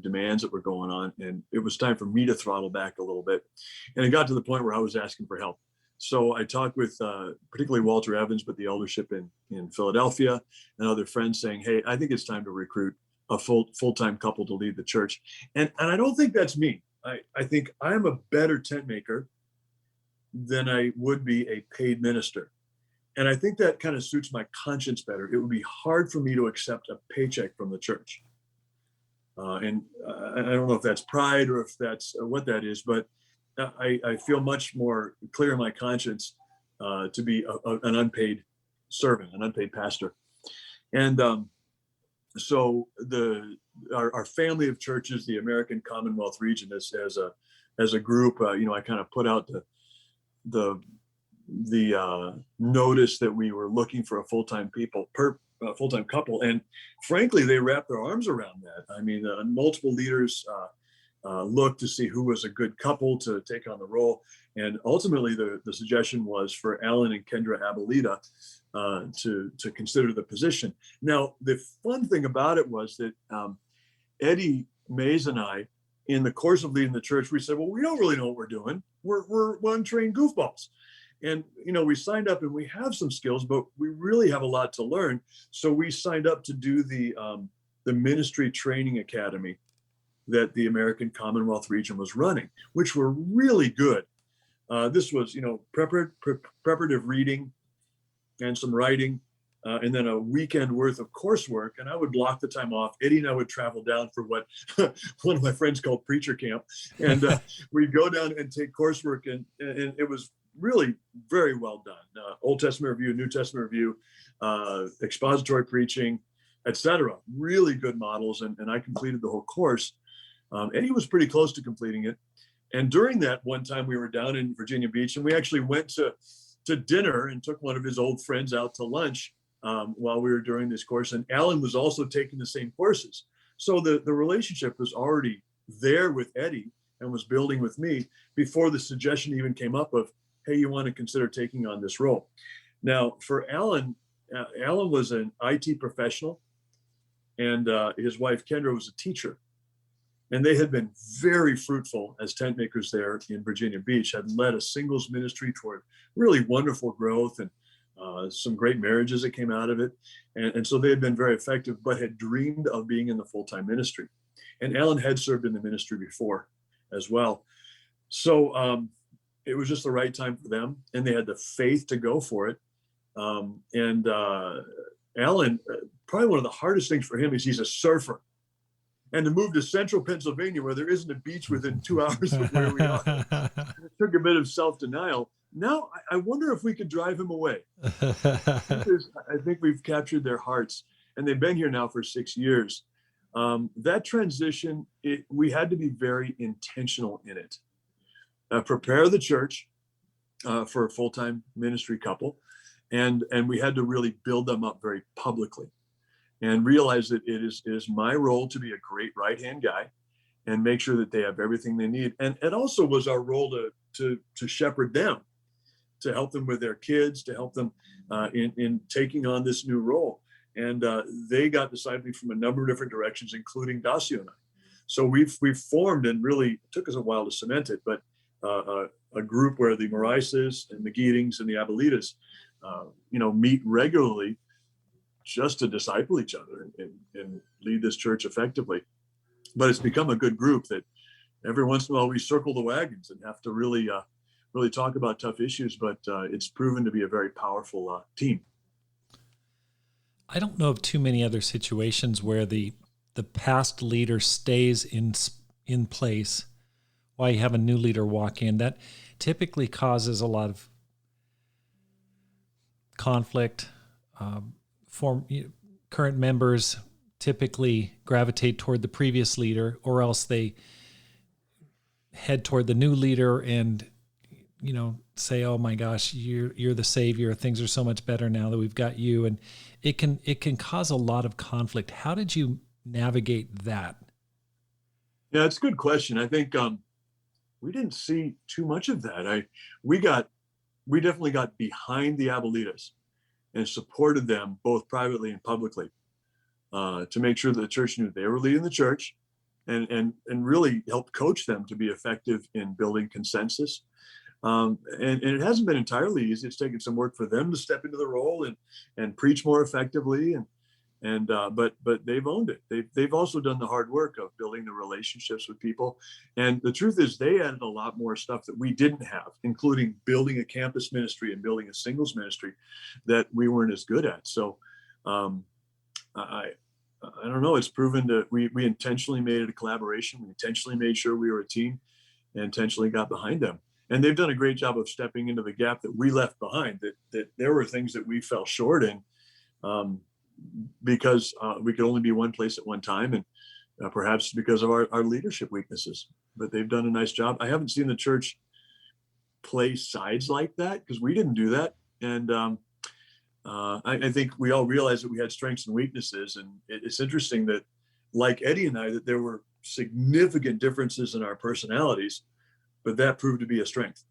demands that were going on, and it was time for me to throttle back a little bit. And it got to the point where I was asking for help. So I talked with particularly Walter Evans, but the eldership in Philadelphia, and other friends, saying, "Hey, I think it's time to recruit a full-time couple to lead the church." And I don't think that's me. I think I'm a better tent maker than I would be a paid minister. And I think that kind of suits my conscience better. It would be hard for me to accept a paycheck from the church. And I don't know if that's pride or if that's what that is, but I feel much more clear in my conscience to be an unpaid servant, an unpaid pastor. And so our family of churches, the American Commonwealth region, as a group, I kind of put out the notice that we were looking for a full-time couple, and frankly, they wrapped their arms around that. I mean, multiple leaders looked to see who was a good couple to take on the role, and ultimately, the suggestion was for Alan and Kendra Abolita to consider the position. Now, the fun thing about it was that Eddie Mays and I in the course of leading the church, we said, well, we don't really know what we're doing. We're untrained goofballs. And, we signed up and we have some skills, but we really have a lot to learn. So we signed up to do the ministry training academy that the American Commonwealth region was running, which were really good. This was, preparative reading and some writing, and then a weekend worth of coursework. And I would block the time off. Eddie and I would travel down for what one of my friends called preacher camp. And we'd go down and take coursework. And it was really very well done. Old Testament review, New Testament review, expository preaching, etc. Really good models. And I completed the whole course. Eddie was pretty close to completing it. And during that one time we were down in Virginia Beach, and we actually went to dinner and took one of his old friends out to lunch while we were doing this course. And Alan was also taking the same courses. So the relationship was already there with Eddie and was building with me before the suggestion even came up of, hey, you want to consider taking on this role. Now, for Alan, Alan was an IT professional, and his wife, Kendra, was a teacher. And they had been very fruitful as tent makers there in Virginia Beach, had led a singles ministry toward really wonderful growth and some great marriages that came out of it. And so they had been very effective, but had dreamed of being in the full-time ministry. And Alan had served in the ministry before as well. So it was just the right time for them, and they had the faith to go for it. And Alan, probably one of the hardest things for him is he's a surfer. And to move to central Pennsylvania, where there isn't a beach within 2 hours of where we are, it took a bit of self-denial. Now, I wonder if we could drive him away. I think we've captured their hearts, and they've been here now for 6 years. That transition, we had to be very intentional in it. Prepare the church for a full-time ministry couple, and we had to really build them up very publicly. And realize that it is my role to be a great right-hand guy and make sure that they have everything they need. And it also was our role to shepherd them, to help them with their kids, to help them in taking on this new role. And they got discipling from a number of different directions, including Dacio and I. So we've formed, and really it took us a while to cement it, but a group where the Moraises and the Geetings and the Abelitas, meet regularly just to disciple each other and lead this church effectively. But it's become a good group that every once in a while we circle the wagons and have to really talk about tough issues, but it's proven to be a very powerful team. I don't know of too many other situations where the past leader stays in place while you have a new leader walk in. That typically causes a lot of conflict. Current members typically gravitate toward the previous leader, or else they head toward the new leader and, say, "Oh my gosh, you're the savior. Things are so much better now that we've got you." And it can cause a lot of conflict. How did you navigate that? Yeah, it's a good question. I think we didn't see too much of that. We definitely got behind the Abelitas and supported them both privately and publicly to make sure that the church knew they were leading the church, and really helped coach them to be effective in building consensus. And it hasn't been entirely easy. It's taken some work for them to step into the role and preach more effectively. But they've owned it. They've also done the hard work of building the relationships with people. And the truth is, they added a lot more stuff that we didn't have, including building a campus ministry and building a singles ministry that we weren't as good at. So I don't know. It's proven that we intentionally made it a collaboration. We intentionally made sure we were a team, and intentionally got behind them. And they've done a great job of stepping into the gap that we left behind. That there were things that we fell short in. Because we could only be one place at one time, and perhaps because of our leadership weaknesses. But they've done a nice job. I haven't seen the church play sides like that, because we didn't do that. And I think we all realized that we had strengths and weaknesses. And it's interesting that, like Eddie and I, that there were significant differences in our personalities, but that proved to be a strength,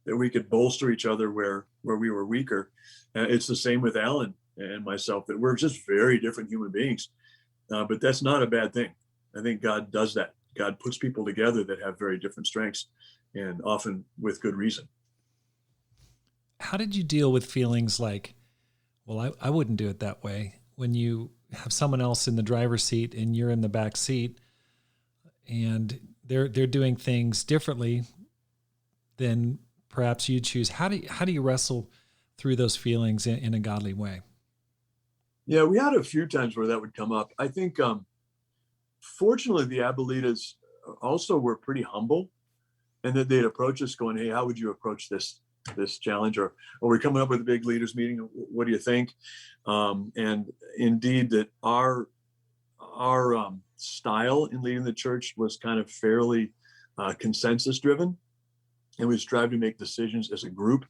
that we could bolster each other where we were weaker. It's the same with Alan and myself, that we're just very different human beings, but that's not a bad thing. I think God does that God puts people together that have very different strengths, and often with good reason. How did you deal with feelings like, well, I wouldn't do it that way, when you have someone else in the driver's seat and you're in the back seat, and they're doing things differently than perhaps you choose? How do you wrestle through those feelings in a godly way? Yeah, we had a few times where that would come up. I think, fortunately, the Abuelitas also were pretty humble, and that they'd approach us going, "Hey, how would you approach this challenge?" Or we're coming up with a big leaders meeting. What do you think? And indeed, that our style in leading the church was kind of fairly consensus driven, and we strive to make decisions as a group.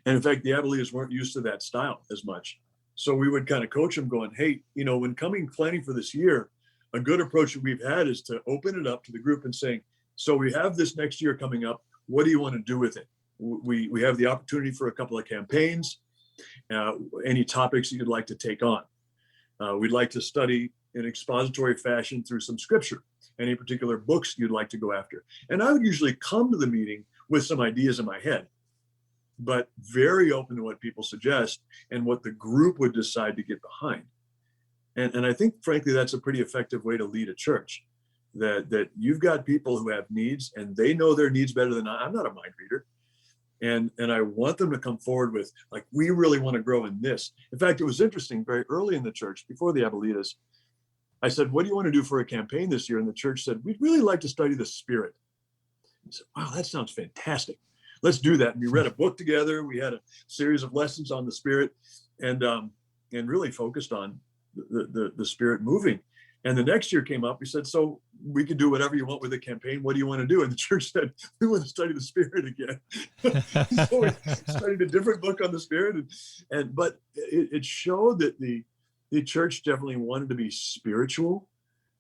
And in fact, the Abuelitas weren't used to that style as much. So we would kind of coach them going, "Hey, when planning for this year, a good approach that we've had is to open it up to the group and saying, so we have this next year coming up. What do you want to do with it? We have the opportunity for a couple of campaigns, any topics that you'd like to take on. We'd like to study in expository fashion through some scripture, any particular books you'd like to go after." And I would usually come to the meeting with some ideas in my head, but very open to what people suggest and what the group would decide to get behind. And I think, frankly, that's a pretty effective way to lead a church, that you've got people who have needs and they know their needs better than I'm not a mind reader. And I want them to come forward with, like, we really want to grow in this. In fact, it was interesting, very early in the church, before the Abuelitas, I said, "What do you want to do for a campaign this year?" And the church said, "We'd really like to study the Spirit." I said, "Wow, that sounds fantastic. Let's do that." And we read a book together. We had a series of lessons on the Spirit, and really focused on the Spirit moving. And the next year came up. We said, "So we can do whatever you want with the campaign. What do you want to do?" And the church said, "We want to study the Spirit again." So we studied a different book on the Spirit, but it showed that the church definitely wanted to be spiritual,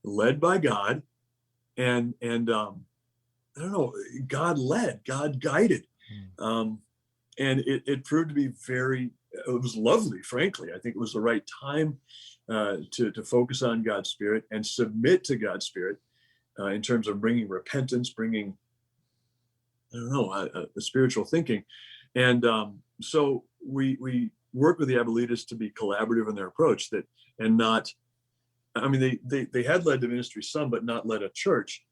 led by God, and I don't know, God led, God guided. And it proved to be it was lovely, frankly. I think it was the right time to focus on God's Spirit and submit to God's Spirit in terms of bringing repentance, bringing, I don't know, a spiritual thinking. And so we work with the Abuelitas to be collaborative in their approach, and not, I mean, they had led the ministry some, but not led a church,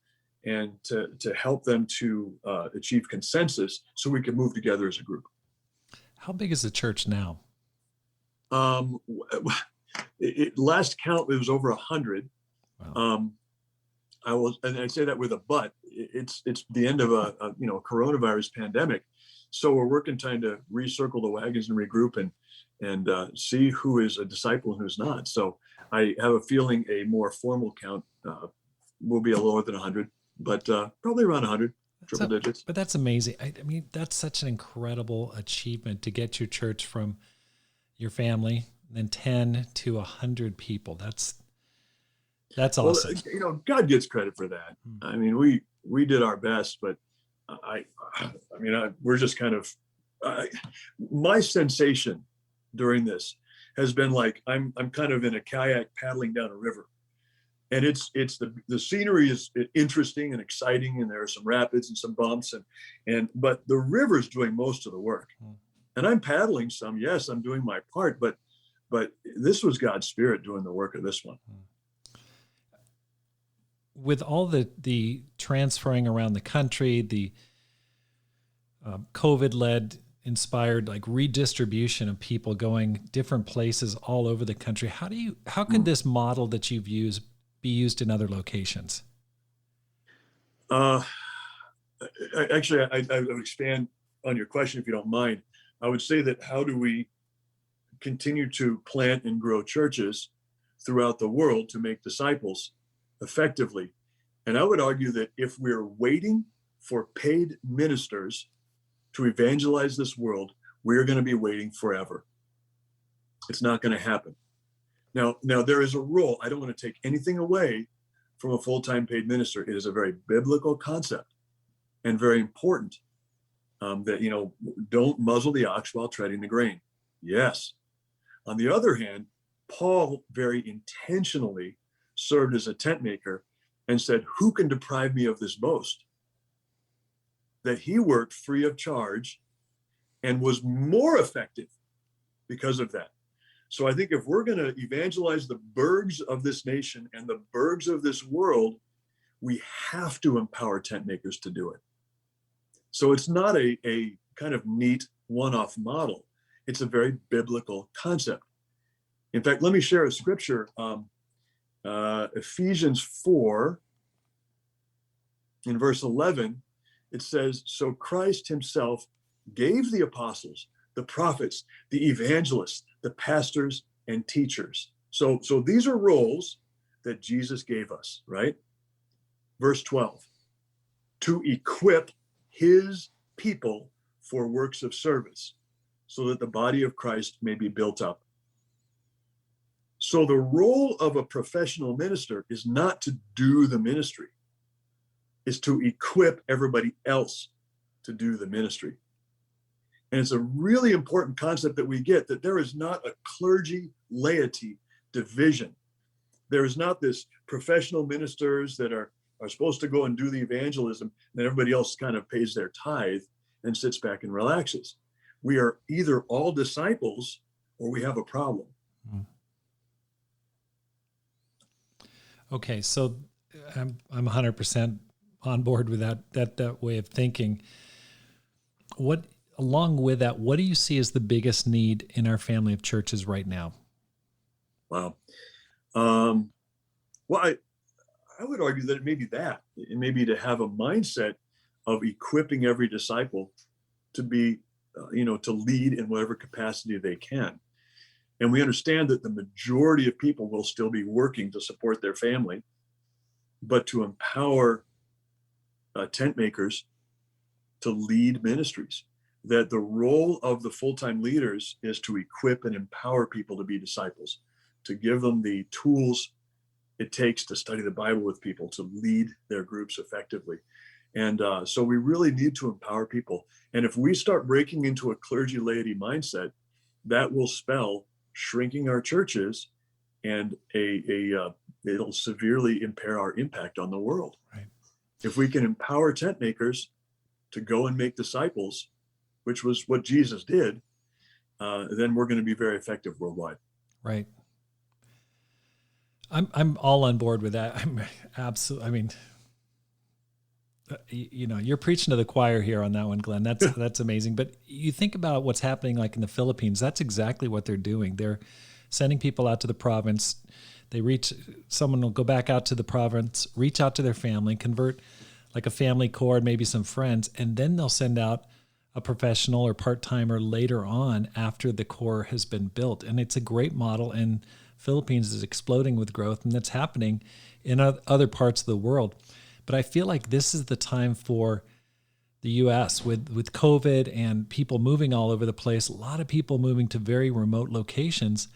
and to help them to achieve consensus so we can move together as a group. How big is the church now? Last count, it was over 100. Wow. And I say that with a but. It's the end of a coronavirus pandemic, so we're working trying to recircle the wagons and regroup and see who is a disciple and who's not. So I have a feeling a more formal count will be a lower than 100, but probably around 100, triple digits. But that's amazing. I mean, that's such an incredible achievement to get your church from your family, then 10 to 100 people. That's awesome. Well, God gets credit for that. I mean, we did our best, but we're just kind of, my sensation during this has been like, I'm kind of in a kayak paddling down a river, and it's the scenery is interesting and exciting, and there are some rapids and some bumps, but the river's doing most of the work, and I'm paddling some. Yes, I'm doing my part, but this was God's Spirit doing the work of this one. With all the transferring around the country, the COVID-led inspired like redistribution of people going different places all over the country, how could this model that you've used be used in other locations? Actually, I would expand on your question, if you don't mind. I would say that, how do we continue to plant and grow churches throughout the world to make disciples effectively? And I would argue that if we're waiting for paid ministers to evangelize this world, we're going to be waiting forever. It's not going to happen. Now there is a role. I don't want to take anything away from a full-time paid minister. It is a very biblical concept and very important, that, don't muzzle the ox while treading the grain. Yes. On the other hand, Paul very intentionally served as a tent maker and said, who can deprive me of this boast? That he worked free of charge and was more effective because of that. So I think if we're going to evangelize the burgs of this nation and the burgs of this world, we have to empower tent makers to do it. So it's not a kind of neat one-off model. It's a very biblical concept. In fact, let me share a scripture. Ephesians 4, in verse 11, it says, so Christ himself gave the apostles, the prophets, the evangelists, the pastors, and teachers. So these are roles that Jesus gave us, right? Verse 12, to equip his people for works of service, so that the body of Christ may be built up. So the role of a professional minister is not to do the ministry, is to equip everybody else to do the ministry. And it's a really important concept that we get, that there is not a clergy laity division. There is not this professional ministers that are supposed to go and do the evangelism, and then everybody else kind of pays their tithe and sits back and relaxes. We are either all disciples or we have a problem. Okay, so I'm 100% on board with that way of thinking. Along with that, what do you see as the biggest need in our family of churches right now? Wow. Well, I would argue that it may be that. It may be to have a mindset of equipping every disciple to be, to lead in whatever capacity they can. And we understand that the majority of people will still be working to support their family, but to empower tent makers to lead ministries, that the role of the full-time leaders is to equip and empower people to be disciples, to give them the tools it takes to study the Bible with people, to lead their groups effectively. And so we really need to empower people. And if we start breaking into a clergy laity mindset, that will spell shrinking our churches, and it'll severely impair our impact on the world. Right. If we can empower tent makers to go and make disciples, which was what Jesus did, then we're going to be very effective worldwide. Right. I'm all on board with that. I'm absolutely. I mean, you're preaching to the choir here on that one, Glenn. That's amazing. But you think about what's happening, like in the Philippines. That's exactly what they're doing. They're sending people out to the province. Someone will go back out to the province, reach out to their family, convert like a family core, maybe some friends, and then they'll send out a professional or part-timer later on after the core has been built. And it's a great model, and Philippines is exploding with growth, and that's happening in other parts of the world. But I feel like this is the time for the U.S. with COVID and people moving all over the place, a lot of people moving to very remote locations,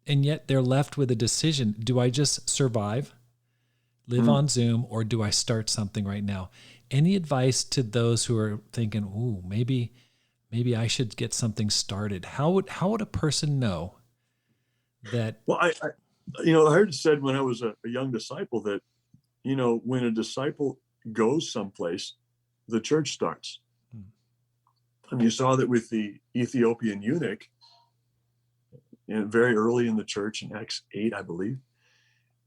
and yet they're left with a decision. Do I just survive, live on Zoom, or do I start something right now? Any advice to those who are thinking, ooh, maybe I should get something started? How would a person know that? Well, I heard it said when I was a young disciple that, when a disciple goes someplace, the church starts. And you saw that with the Ethiopian eunuch, very early in the church in Acts 8, I believe.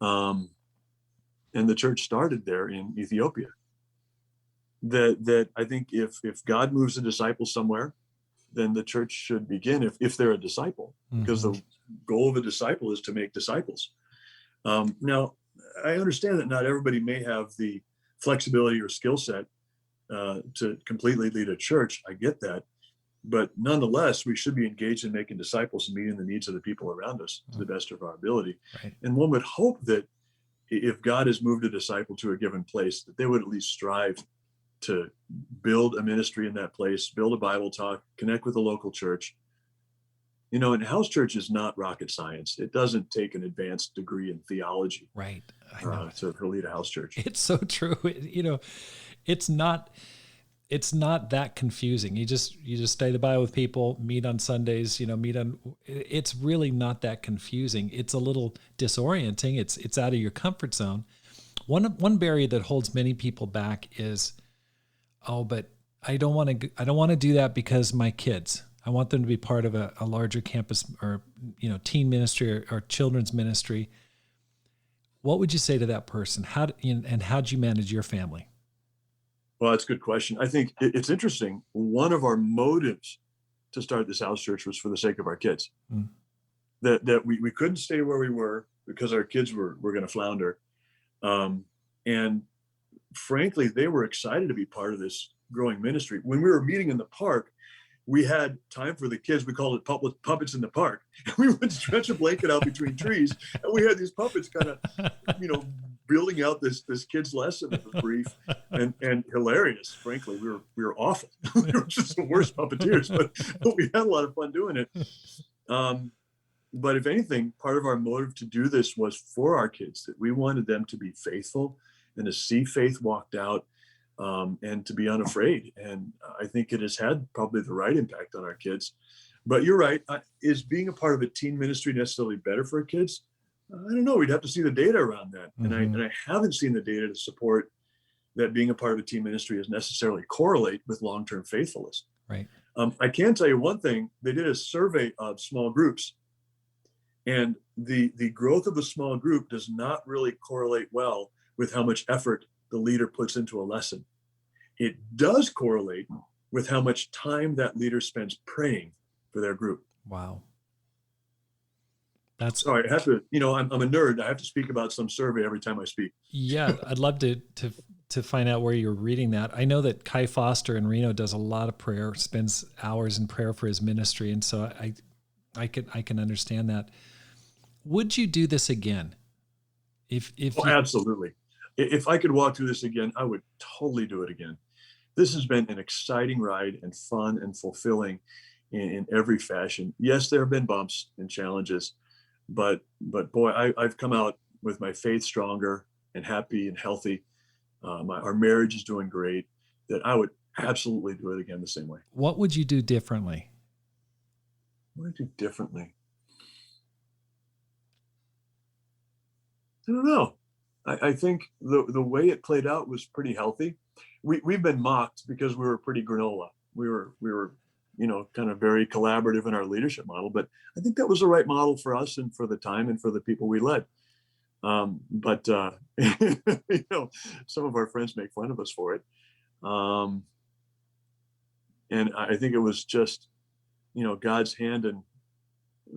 And the church started there in Ethiopia. That I think if God moves a disciple somewhere, then the church should begin if they're a disciple, because the goal of a disciple is to make disciples. Now, I understand that not everybody may have the flexibility or skill set to completely lead a church. I get that. But nonetheless, we should be engaged in making disciples and meeting the needs of the people around us to the best of our ability. Right. And one would hope that if God has moved a disciple to a given place, that they would at least strive to build a ministry in that place, build a Bible talk, connect with the local church. And house church is not rocket science. It doesn't take an advanced degree in theology, Right. I know. To lead a house church. It's so true. It's not that confusing. You just study the Bible with people, meet on Sundays, it's really not that confusing. It's a little disorienting. It's out of your comfort zone, One barrier that holds many people back is, oh, but I don't want to do that because my kids. I want them to be part of a larger campus or teen ministry or children's ministry. What would you say to that person? How'd you manage your family? Well, that's a good question. I think it's interesting. One of our motives to start this house church was for the sake of our kids. Mm. That we couldn't stay where we were because our kids were going to flounder. And frankly, they were excited to be part of this growing ministry. When we were meeting in the park, we had time for the kids. We called it puppets in the park. We would stretch a blanket out between trees, and we had these puppets kind of, building out this kid's lesson. It was brief and hilarious. Frankly, we were awful. We were just the worst puppeteers, but we had a lot of fun doing it. But if anything, part of our motive to do this was for our kids, that we wanted them to be faithful and to see faith walked out, and to be unafraid. And I think it has had probably the right impact on our kids. But you're right. Is being a part of a teen ministry necessarily better for kids? I don't know. We'd have to see the data around that. Mm-hmm. And I haven't seen the data to support that being a part of a teen ministry is necessarily correlate with long-term faithfulness. Right. I can tell you one thing. They did a survey of small groups, and the growth of a small group does not really correlate well with how much effort the leader puts into a lesson. It does correlate with how much time that leader spends praying for their group. Wow. Sorry, I have to, I'm a nerd. I have to speak about some survey every time I speak. Yeah, I'd love to find out where you're reading that. I know that Kai Foster in Reno does a lot of prayer, spends hours in prayer for his ministry. And so I can understand that. Would you do this again? Absolutely. If I could walk through this again, I would totally do it again. This has been an exciting ride and fun and fulfilling in every fashion. Yes, there have been bumps and challenges, but boy, I've come out with my faith stronger and happy and healthy. Our marriage is doing great. That I would absolutely do it again the same way. What would you do differently? What would I do differently? I don't know. I think the way it played out was pretty healthy. We've been mocked because we were pretty granola. We were kind of very collaborative in our leadership model, but I think that was the right model for us and for the time and for the people we led. But some of our friends make fun of us for it. And I think it was just, God's hand and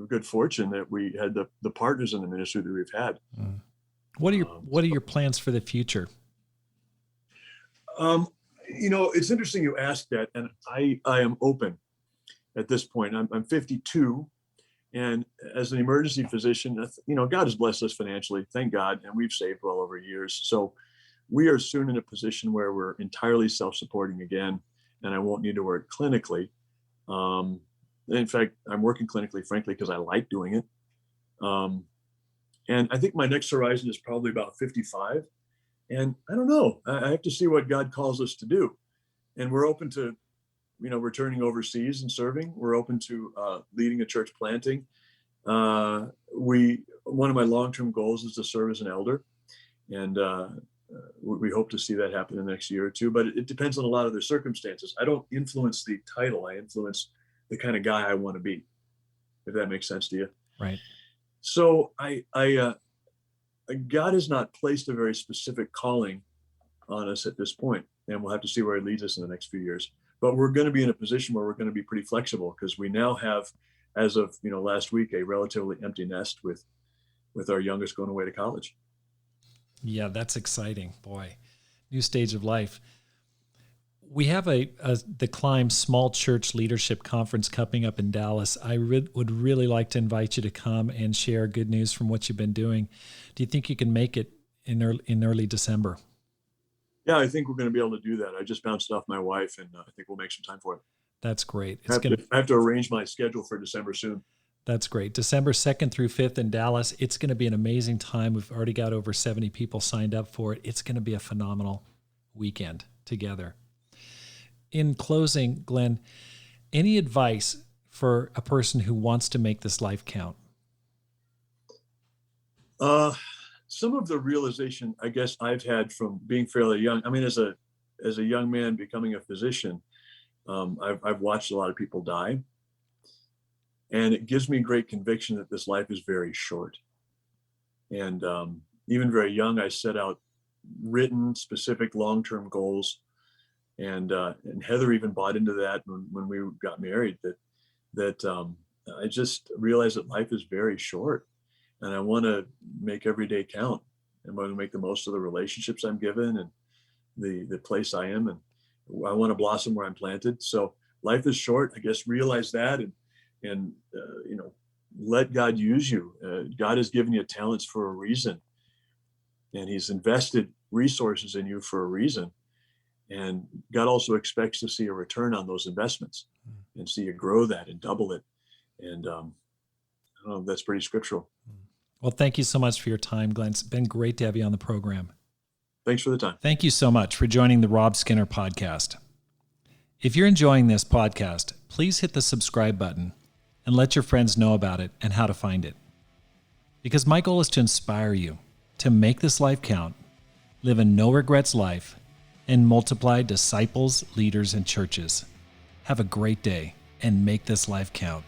good fortune that we had the partners in the ministry that we've had. Mm. What are your plans for the future? It's interesting you asked that, and I am open at this point. I'm 52, and as an emergency physician, God has blessed us financially, thank God, and we've saved well over years. So we are soon in a position where we're entirely self-supporting again, and I won't need to work clinically. In fact, I'm working clinically, frankly, because I like doing it. And I think my next horizon is probably about 55. And I don't know, I have to see what God calls us to do. And we're open to, returning overseas and serving. We're open to leading a church planting. One of my long-term goals is to serve as an elder. And we hope to see that happen in the next year or two, but it depends on a lot of the circumstances. I don't influence the title. I influence the kind of guy I want to be, if that makes sense to you. Right. So God has not placed a very specific calling on us at this point, and we'll have to see where He leads us in the next few years. But we're going to be in a position where we're going to be pretty flexible because we now have, as of last week, a relatively empty nest with our youngest going away to college. Yeah, that's exciting, boy. New stage of life. We have the Climb Small Church Leadership Conference coming up in Dallas. I would really like to invite you to come and share good news from what you've been doing. Do you think you can make it in early December? Yeah, I think we're going to be able to do that. I just bounced off my wife, and I think we'll make some time for it. That's great. I have to arrange my schedule for December soon. That's great. December 2nd through 5th in Dallas. It's going to be an amazing time. We've already got over 70 people signed up for it. It's going to be a phenomenal weekend together. In closing, Glenn, any advice for a person who wants to make this life count? some of the realization, I guess, I've had from being fairly young. I mean, as a young man becoming a physician, I've watched a lot of people die, and it gives me great conviction that this life is very short. And even very young, I set out written, specific, long-term goals, and Heather even bought into that when we got married. That I just realized that life is very short, and I want to make every day count. I want to make the most of the relationships I'm given and the place I am, and I want to blossom where I'm planted. So life is short. I guess realize that, and let God use you. God has given you talents for a reason, and He's invested resources in you for a reason. And God also expects to see a return on those investments and see you grow that and double it. And I don't know, that's pretty scriptural. Well, thank you so much for your time, Glenn. It's been great to have you on the program. Thanks for the time. Thank you so much for joining the Rob Skinner podcast. If you're enjoying this podcast, please hit the subscribe button and let your friends know about it and how to find it. Because my goal is to inspire you to make this life count, live a no regrets life, and multiply disciples, leaders, and churches. Have a great day and make this life count.